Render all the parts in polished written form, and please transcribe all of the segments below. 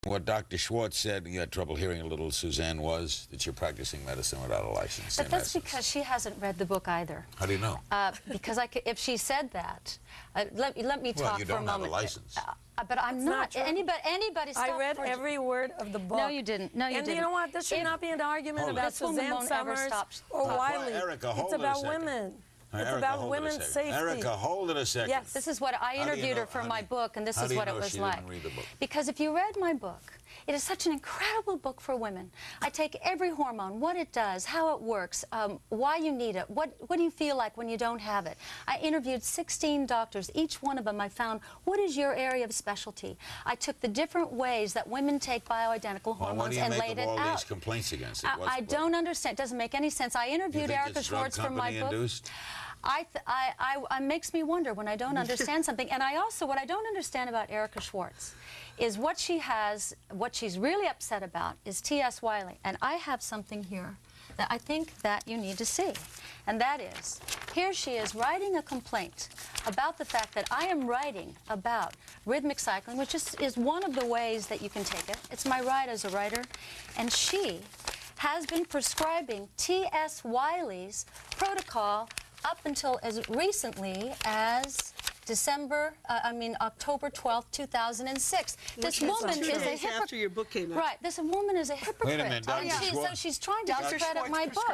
What Dr. Schwartz said, you had trouble hearing a little, Suzanne, was that you're practicing medicine without a license. But that's because she hasn't read the book either. How do you know? Because if she said that, let me talk for a moment. Well, you don't have a license. But I'm not. Anybody stop. I read every word of the book. No, you didn't. No, you didn't. And you know what? This should not be an argument about Suzanne Summers or Wiley. Erica, hold it's about women. It's about women's safety. Erica, hold it a second. Yes. This is what I interviewed her for my book, and this is what it was like. Didn't read the book? Because if you read my book, it is such an incredible book for women. I take every hormone, what it does, how it works, why you need it, what do you feel like when you don't have it. I interviewed 16 doctors. Each one of them I found, what is your area of specialty? I took the different ways that women take bioidentical hormones and laid it out. Why do you make all these complaints against it? I don't understand. It doesn't make any sense. I interviewed Erica Schwartz for my book. It makes me wonder when I don't understand something. And what I don't understand about Erica Schwartz is what she's really upset about is T.S. Wiley. And I have something here that I think that you need to see. And that is, here she is writing a complaint about the fact that I am writing about rhythmic cycling, which is one of the ways that you can take it. It's my right as a writer. And she has been prescribing T.S. Wiley's protocol up until as recently as October 12th, 2006. This woman is a hypocrite. After your book came out. Right. This woman is a hypocrite. Wait a minute, Dr. So she's trying to discredit my book.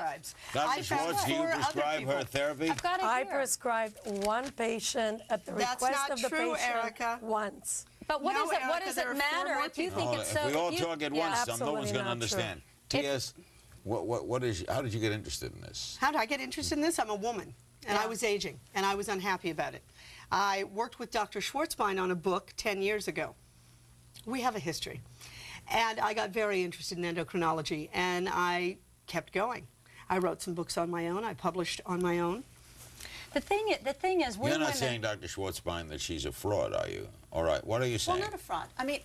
Dr. Schwartz, do you prescribe her therapy? I've got it here. I prescribed one patient at the request of the patient Erica. once. But what does it matter if you think it's so? If we all talk at once, no one's going to not understand. T.S., how did you get interested in this? How did I get interested in this? I'm a woman, and I was aging, and I was unhappy about it. I worked with Dr. Schwartzbein on a book 10 years ago. We have a history. And I got very interested in endocrinology, and I kept going. I wrote some books on my own. I published on my own. The thing is, You're not saying, Dr. Schwartzbein, that she's a fraud, are you? All right, what are you saying? Well, not a fraud. I mean,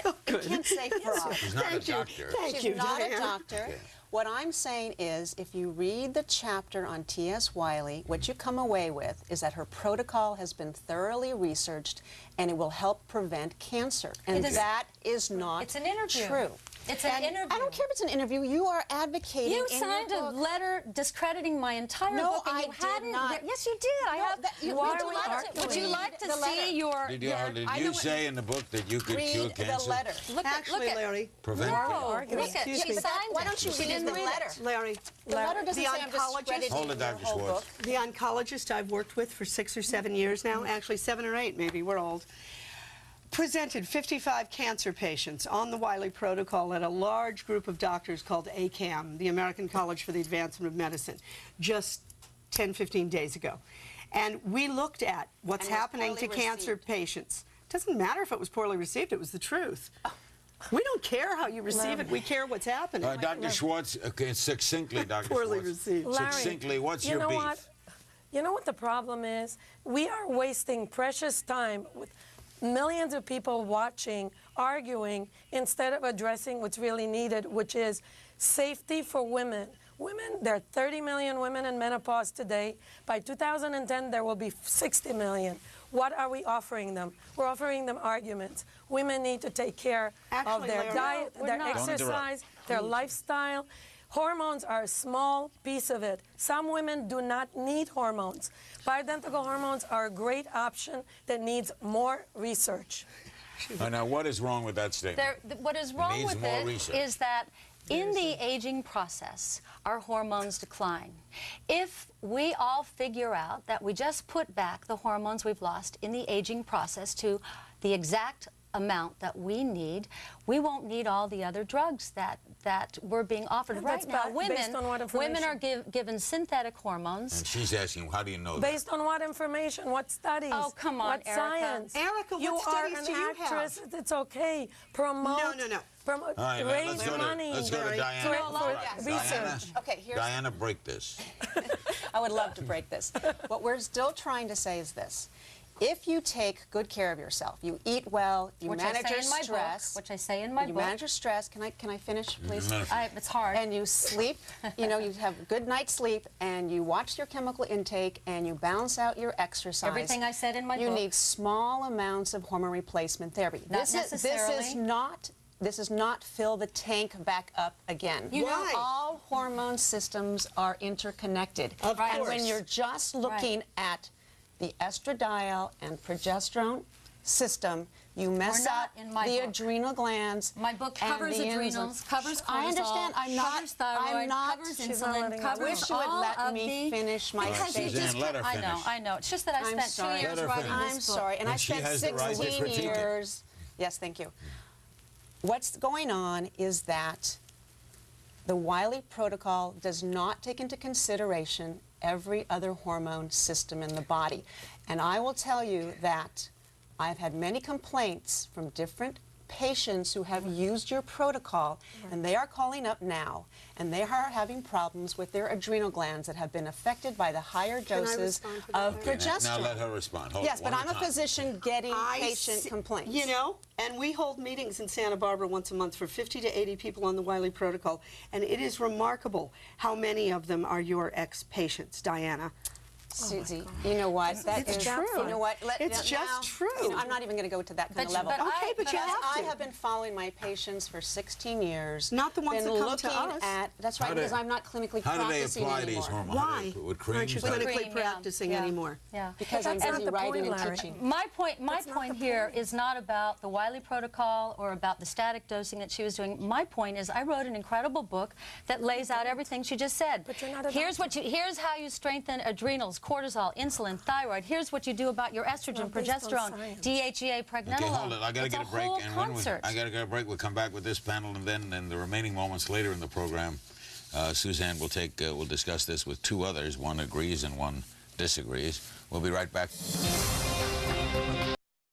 you can't say fraud. She's not a doctor. She's not a doctor. Okay. What I'm saying is, if you read the chapter on T.S. Wiley, what you come away with is that her protocol has been thoroughly researched and it will help prevent cancer. And that is not true. It's an interview. I don't care if it's an interview. You are advocating. You signed a letter discrediting my entire book. No, I did not. Yes, you did. Would you like to see your? Did you say in the book that you could cure cancer? Read the letter. Actually, Larry. Prevent cancer. Why don't you read the letter? Larry. The letter doesn't say I'm discrediting Hold it, Dr. Schwartz. The oncologist I've worked with for 6 or 7 years now, actually 7 or 8 maybe, we're old, presented 55 cancer patients on the Wiley protocol at a large group of doctors called ACAM, the American College for the Advancement of Medicine, just 10, 15 days ago. And we looked at what's happening to cancer patients. It doesn't matter if it was poorly received, it was the truth. We don't care how you receive it, we care what's happening. Dr. Schwartz, succinctly, Dr. Poorly Schwartz. received. Larry, succinctly, what's your beef? You know what the problem is? We are wasting precious time with millions of people watching, arguing, instead of addressing what's really needed, which is safety for women. There are 30 million women in menopause today. By 2010, there will be 60 million. What are we offering them? We're offering them arguments. Women need to take care of their diet, their exercise, their lifestyle. Hormones are a small piece of it. Some women do not need hormones. Bioidentical hormones are a great option that needs more research. Now, what is wrong with that statement? What is wrong with it is that in the aging process, our hormones decline. If we all figure out that we just put back the hormones we've lost in the aging process to the exact amount that we need, we won't need all the other drugs that we're being offered right now. Women are given synthetic hormones. And she's asking, how do you know that? Based on what information? What studies? Oh, come on, what science? Erica, what studies do you actress. It's okay. Promote. No. Promote. Right, raise money. Let's go to Diana. For research. Okay, Diana, break this. I would love to break this. What we're still trying to say is this. If you take good care of yourself, you eat well, you manage your stress, which I say in my book. You manage your stress. Can I finish, please? It's hard. And you sleep, you have good night's sleep, and you watch your chemical intake, and you balance out your exercise. Everything I said in my book. You need small amounts of hormone replacement therapy. Not necessarily. This is not this is not fill the tank back up again. You know, Why? All hormone systems are interconnected. Of And course. when you're just looking at the estradiol and progesterone system, you mess We're not up in my the book. adrenal glands. My book and covers the enzymes. adrenals, covers cortisol, I understand. covers thyroid, covers She's not insulin, letting us I covers wish you would all let of me the... finish my Because you statement. Suzanne, let her I know, finish. I know. It's just that I I'm spent sorry. 2 years Let her writing finish. this I'm book. sorry, and I And she spent has the right to 16 critique it. years. Yes, thank you. What's going on is that the Wiley protocol does not take into consideration every other hormone system in the body. And I will tell you that I've had many complaints from different patients who have used your protocol, and they are calling up now, and they are having problems with their adrenal glands that have been affected by the higher Can I doses respond to that, of Larry? progesterone. Now let her respond. Hold Yes, it, but one I'm at a time. physician getting I patient see- complaints. You know, and we hold meetings in Santa Barbara once a month for 50 to 80 people on the Wiley protocol, and it is remarkable how many of them are your ex-patients, Diana. Susie, you know what? That It's is true. You know what? It's just true. You know, I'm not even going to go to that kind of level. but Okay, but you Because have I to. have been following my patients for 16 years. Not the ones been that come to looking us. At, that's right, How do- because I'm not clinically How do they practicing apply anymore. these hormones? Why With aren't you creams? clinically Cream, yeah. practicing Yeah. anymore? Yeah. Because I'm That's not busy the writing point, and Larry. teaching. My point not the here point. is not about the Wiley protocol or about the static dosing that she was doing. My point is I wrote an incredible book that lays out everything she just said. But you're not a Here's how you strengthen adrenals, cortisol, insulin, thyroid. Here's what you do about your estrogen, not based on progesterone, science. DHEA, pregnenolone. Okay, hold it. I got to It's get a break, whole and when we, concert. I got to get a break. We'll come back with this panel, and then in the remaining moments later in the program, Suzanne will take. We'll discuss this with two others. One agrees and one disagrees. We'll be right back.